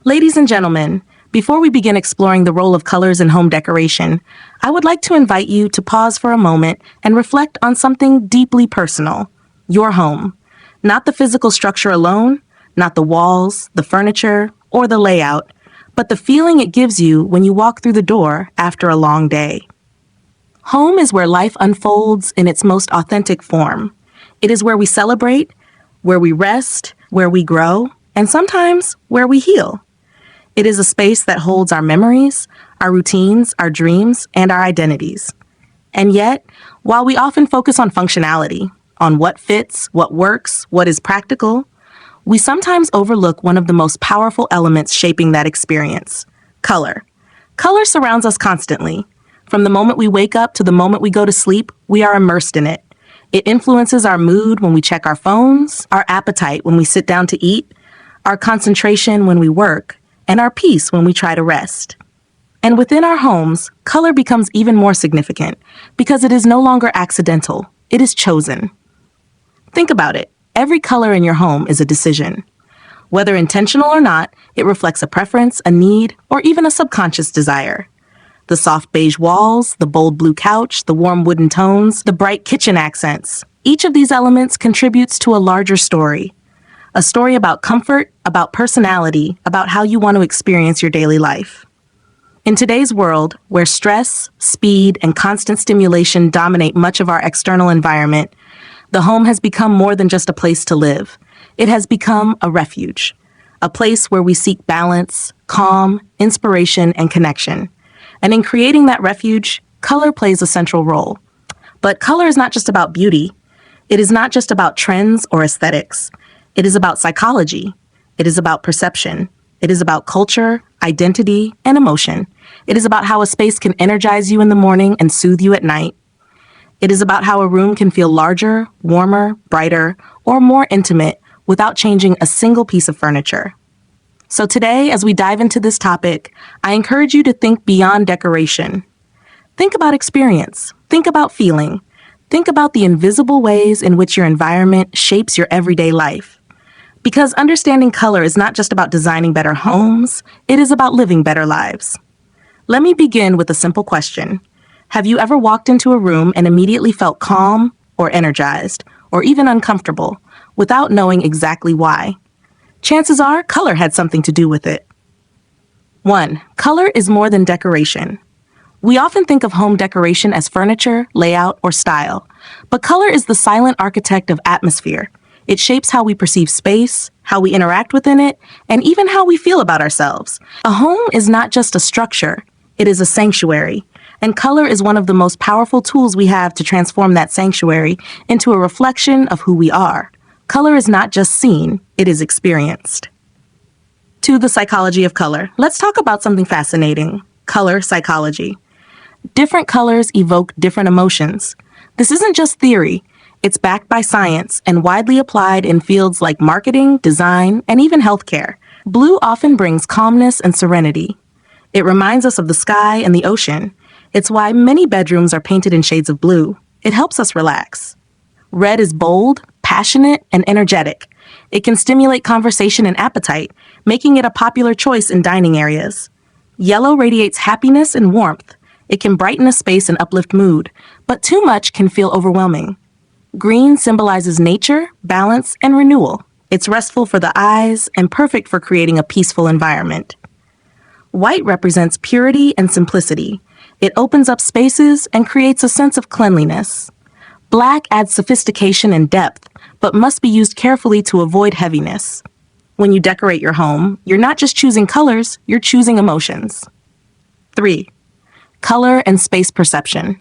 Ladies and gentlemen, before we begin exploring the role of colors in home decoration, I would like to invite you to pause for a moment and reflect on something deeply personal: your home. Not the physical structure alone, not the walls, the furniture, or the layout, but the feeling it gives you when you walk through the door after a long day. Home is where life unfolds in its most authentic form. It is where we celebrate, where we rest, where we grow, and sometimes where we heal. It is a space that holds our memories, our routines, our dreams, and our identities. And yet, while we often focus on functionality, on what fits, what works, what is practical, we sometimes overlook one of the most powerful elements shaping that experience: color. Color surrounds us constantly. From the moment we wake up to the moment we go to sleep, we are immersed in it. It influences our mood when we check our phones, our appetite when we sit down to eat, our concentration when we work, and our peace when we try to rest. And within our homes, color becomes even more significant because it is no longer accidental, it is chosen. Think about it. Every color in your home is a decision. Whether intentional or not, it reflects a preference, a need, or even a subconscious desire. The soft beige walls, the bold blue couch, the warm wooden tones, the bright kitchen accents. Each of these elements contributes to a larger story. A story about comfort, about personality, about how you want to experience your daily life. In today's world, where stress, speed, and constant stimulation dominate much of our external environment, the home has become more than just a place to live. It has become a refuge, a place where we seek balance, calm, inspiration, and connection. And in creating that refuge, color plays a central role. But color is not just about beauty. It is not just about trends or aesthetics. It is about psychology. It is about perception. It is about culture, identity, and emotion. It is about how a space can energize you in the morning and soothe you at night. It is about how a room can feel larger, warmer, brighter, or more intimate without changing a single piece of furniture. So today, as we dive into this topic, I encourage you to think beyond decoration. Think about experience. Think about feeling. Think about the invisible ways in which your environment shapes your everyday life. Because understanding color is not just about designing better homes, it is about living better lives. Let me begin with a simple question. Have you ever walked into a room and immediately felt calm or energized or even uncomfortable without knowing exactly why? Chances are color had something to do with it. 1. Color is more than decoration. We often think of home decoration as furniture, layout, or style, but color is the silent architect of atmosphere. It shapes how we perceive space, how we interact within it, and even how we feel about ourselves. A home is not just a structure, it is a sanctuary. And color is one of the most powerful tools we have to transform that sanctuary into a reflection of who we are. Color is not just seen, it is experienced. 2. The psychology of color. Let's talk about something fascinating: color psychology. Different colors evoke different emotions. This isn't just theory. It's backed by science and widely applied in fields like marketing, design, and even healthcare. Blue often brings calmness and serenity. It reminds us of the sky and the ocean. It's why many bedrooms are painted in shades of blue. It helps us relax. Red is bold, passionate, and energetic. It can stimulate conversation and appetite, making it a popular choice in dining areas. Yellow radiates happiness and warmth. It can brighten a space and uplift mood, but too much can feel overwhelming. Green symbolizes nature, balance, and renewal. It's restful for the eyes and perfect for creating a peaceful environment. White represents purity and simplicity. It opens up spaces and creates a sense of cleanliness. Black adds sophistication and depth, but must be used carefully to avoid heaviness. When you decorate your home, you're not just choosing colors, you're choosing emotions. 3. Color and space perception.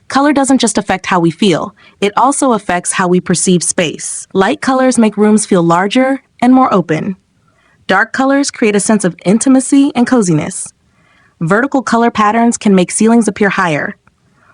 Color doesn't just affect how we feel, it also affects how we perceive space. Light colors make rooms feel larger and more open. Dark colors create a sense of intimacy and coziness. Vertical color patterns can make ceilings appear higher.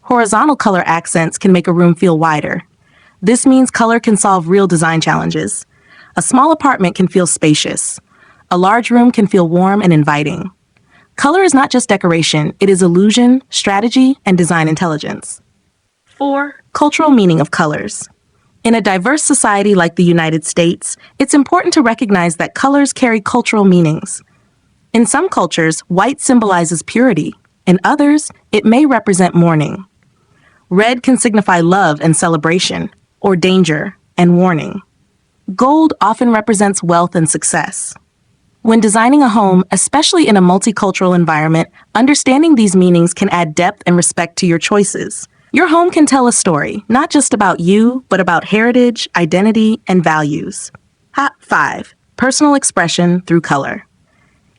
Horizontal color accents can make a room feel wider. This means color can solve real design challenges. A small apartment can feel spacious. A large room can feel warm and inviting. Color is not just decoration, it is illusion, strategy, and design intelligence. 4. Cultural meaning of colors. In a diverse society like the United States, it's important to recognize that colors carry cultural meanings. In some cultures, white symbolizes purity. In others, it may represent mourning. Red can signify love and celebration, or danger and warning. Gold often represents wealth and success. When designing a home, especially in a multicultural environment, understanding these meanings can add depth and respect to your choices. Your home can tell a story, not just about you, but about heritage, identity, and values. 5. Personal expression through color.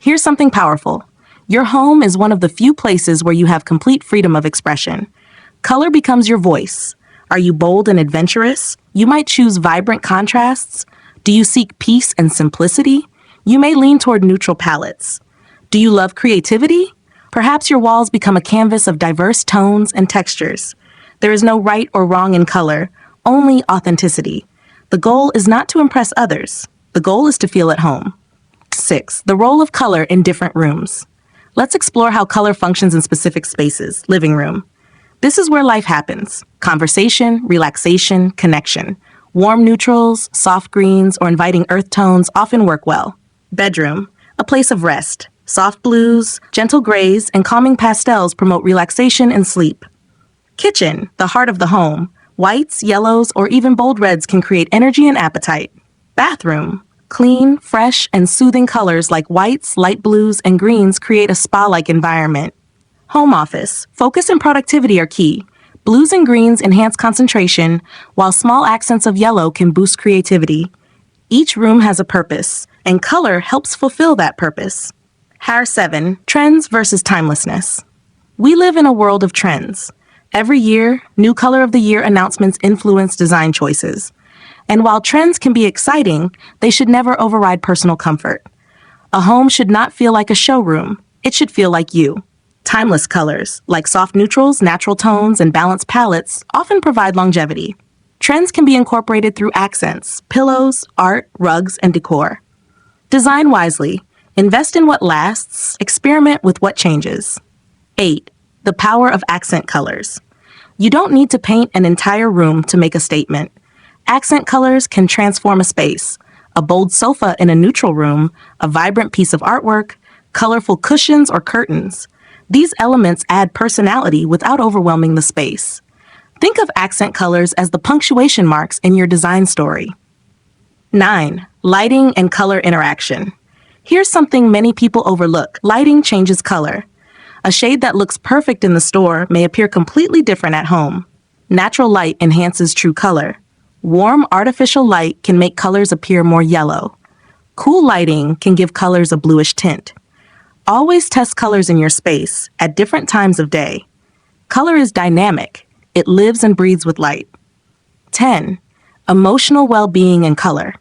Here's something powerful. Your home is one of the few places where you have complete freedom of expression. Color becomes your voice. Are you bold and adventurous? You might choose vibrant contrasts. Do you seek peace and simplicity? You may lean toward neutral palettes. Do you love creativity? Perhaps your walls become a canvas of diverse tones and textures. There is no right or wrong in color, only authenticity. The goal is not to impress others. The goal is to feel at home. 6. The role of color in different rooms. Let's explore how color functions in specific spaces. Living room. This is where life happens. Conversation, relaxation, connection. Warm neutrals, soft greens, or inviting earth tones often work well. Bedroom, a place of rest. Soft blues, gentle grays, and calming pastels promote relaxation and sleep. Kitchen, the heart of the home. Whites, yellows, or even bold reds can create energy and appetite. Bathroom, clean, fresh, and soothing colors like whites, light blues, and greens create a spa-like environment. Home office, focus and productivity are key. Blues and greens enhance concentration, while small accents of yellow can boost creativity. Each room has a purpose, and color helps fulfill that purpose. 7. Trends versus timelessness. We live in a world of trends. Every year, new color of the year announcements influence design choices. And while trends can be exciting, they should never override personal comfort. A home should not feel like a showroom. It should feel like you. Timeless colors, like soft neutrals, natural tones, and balanced palettes, often provide longevity. Trends can be incorporated through accents, pillows, art, rugs, and decor. Design wisely. Invest in what lasts. Experiment with what changes. 8. The power of accent colors. You don't need to paint an entire room to make a statement. Accent colors can transform a space. A bold sofa in a neutral room, a vibrant piece of artwork, colorful cushions or curtains. These elements add personality without overwhelming the space. Think of accent colors as the punctuation marks in your design story. 9. Lighting and color interaction. Here's something many people overlook. Lighting changes color. A shade that looks perfect in the store may appear completely different at home. Natural light enhances true color. Warm, artificial light can make colors appear more yellow. Cool lighting can give colors a bluish tint. Always test colors in your space at different times of day. Color is dynamic. It lives and breathes with light. 10. Emotional well-being and color.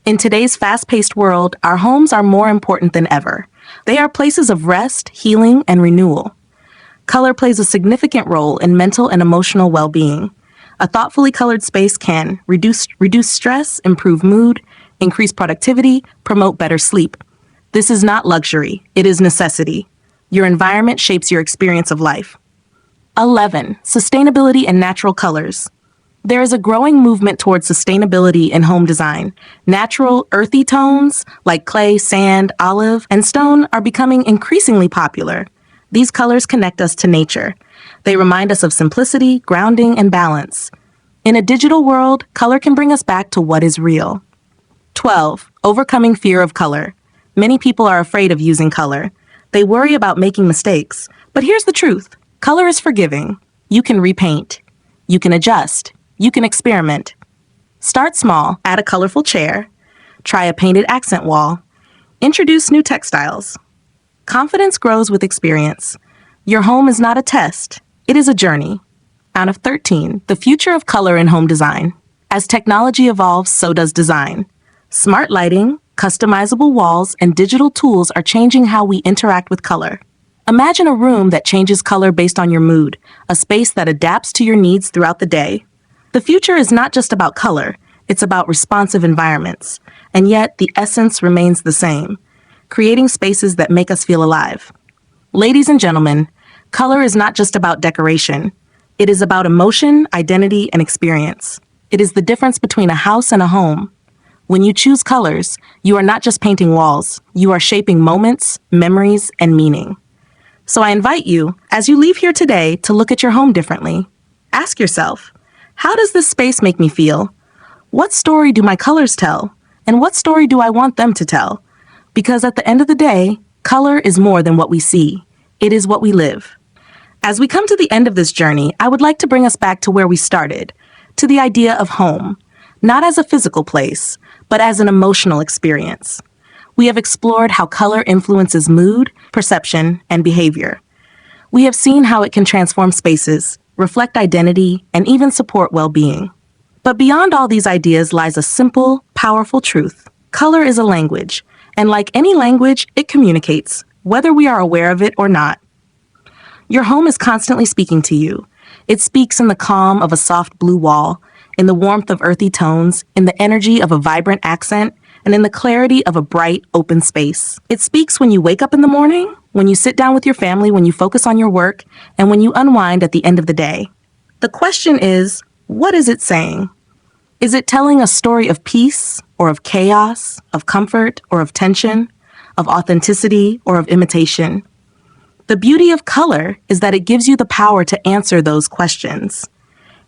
In today's fast-paced world, our homes are more important than ever. They are places of rest, healing, and renewal. Color plays a significant role in mental and emotional well-being. A thoughtfully colored space can reduce stress, improve mood, increase productivity, promote better sleep. This is not luxury, it is necessity. Your environment shapes your experience of life. 11. Sustainability and natural colors. There is a growing movement towards sustainability in home design. Natural, earthy tones like clay, sand, olive, and stone are becoming increasingly popular. These colors connect us to nature. They remind us of simplicity, grounding, and balance. In a digital world, color can bring us back to what is real. 12. Overcoming fear of color. Many people are afraid of using color. They worry about making mistakes. But here's the truth. Color is forgiving. You can repaint. You can adjust. You can experiment. Start small. Add a colorful chair. Try a painted accent wall. Introduce new textiles. Confidence grows with experience. Your home is not a test. It is a journey. Out of 13, the future of color in home design. As technology evolves, so does design. Smart lighting, customizable walls, and digital tools are changing how we interact with color. Imagine a room that changes color based on your mood, a space that adapts to your needs throughout the day. The future is not just about color, it's about responsive environments, and yet the essence remains the same, creating spaces that make us feel alive. Ladies and gentlemen, color is not just about decoration. It is about emotion, identity, and experience. It is the difference between a house and a home. When you choose colors, you are not just painting walls, you are shaping moments, memories, and meaning. So I invite you, as you leave here today, to look at your home differently. Ask yourself, how does this space make me feel? What story do my colors tell? And what story do I want them to tell? Because at the end of the day, color is more than what we see. It is what we live. As we come to the end of this journey, I would like to bring us back to where we started, to the idea of home, not as a physical place, but as an emotional experience. We have explored how color influences mood, perception, and behavior. We have seen how it can transform spaces, reflect identity, and even support well-being. But beyond all these ideas lies a simple, powerful truth. Color is a language, and like any language, it communicates, whether we are aware of it or not. Your home is constantly speaking to you. It speaks in the calm of a soft blue wall, in the warmth of earthy tones, in the energy of a vibrant accent, and in the clarity of a bright, open space. It speaks when you wake up in the morning, when you sit down with your family, when you focus on your work, and when you unwind at the end of the day. The question is, what is it saying? Is it telling a story of peace, or of chaos, of comfort, or of tension, of authenticity, or of imitation? The beauty of color is that it gives you the power to answer those questions.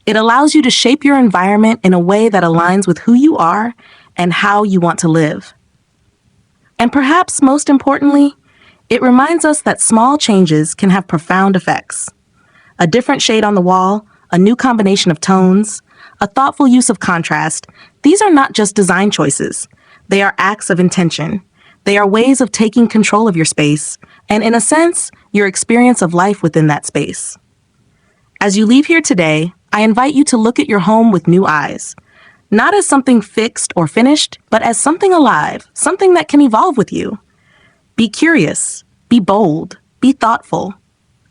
It allows you to shape your environment in a way that aligns with who you are and how you want to live. And perhaps most importantly, it reminds us that small changes can have profound effects. A different shade on the wall, a new combination of tones, a thoughtful use of contrast, these are not just design choices. They are acts of intention. They are ways of taking control of your space, and in a sense, your experience of life within that space. As you leave here today, I invite you to look at your home with new eyes, not as something fixed or finished, but as something alive, something that can evolve with you. Be curious, be bold, be thoughtful.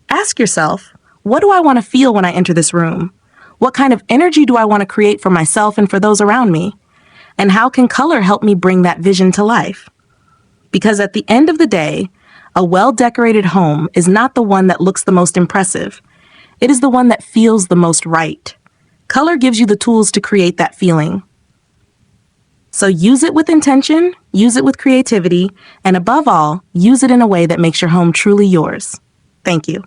Ask yourself, what do I want to feel when I enter this room? What kind of energy do I want to create for myself and for those around me? And how can color help me bring that vision to life? Because at the end of the day, a well-decorated home is not the one that looks the most impressive. It is the one that feels the most right. Color gives you the tools to create that feeling. So use it with intention, use it with creativity, and above all, use it in a way that makes your home truly yours. Thank you.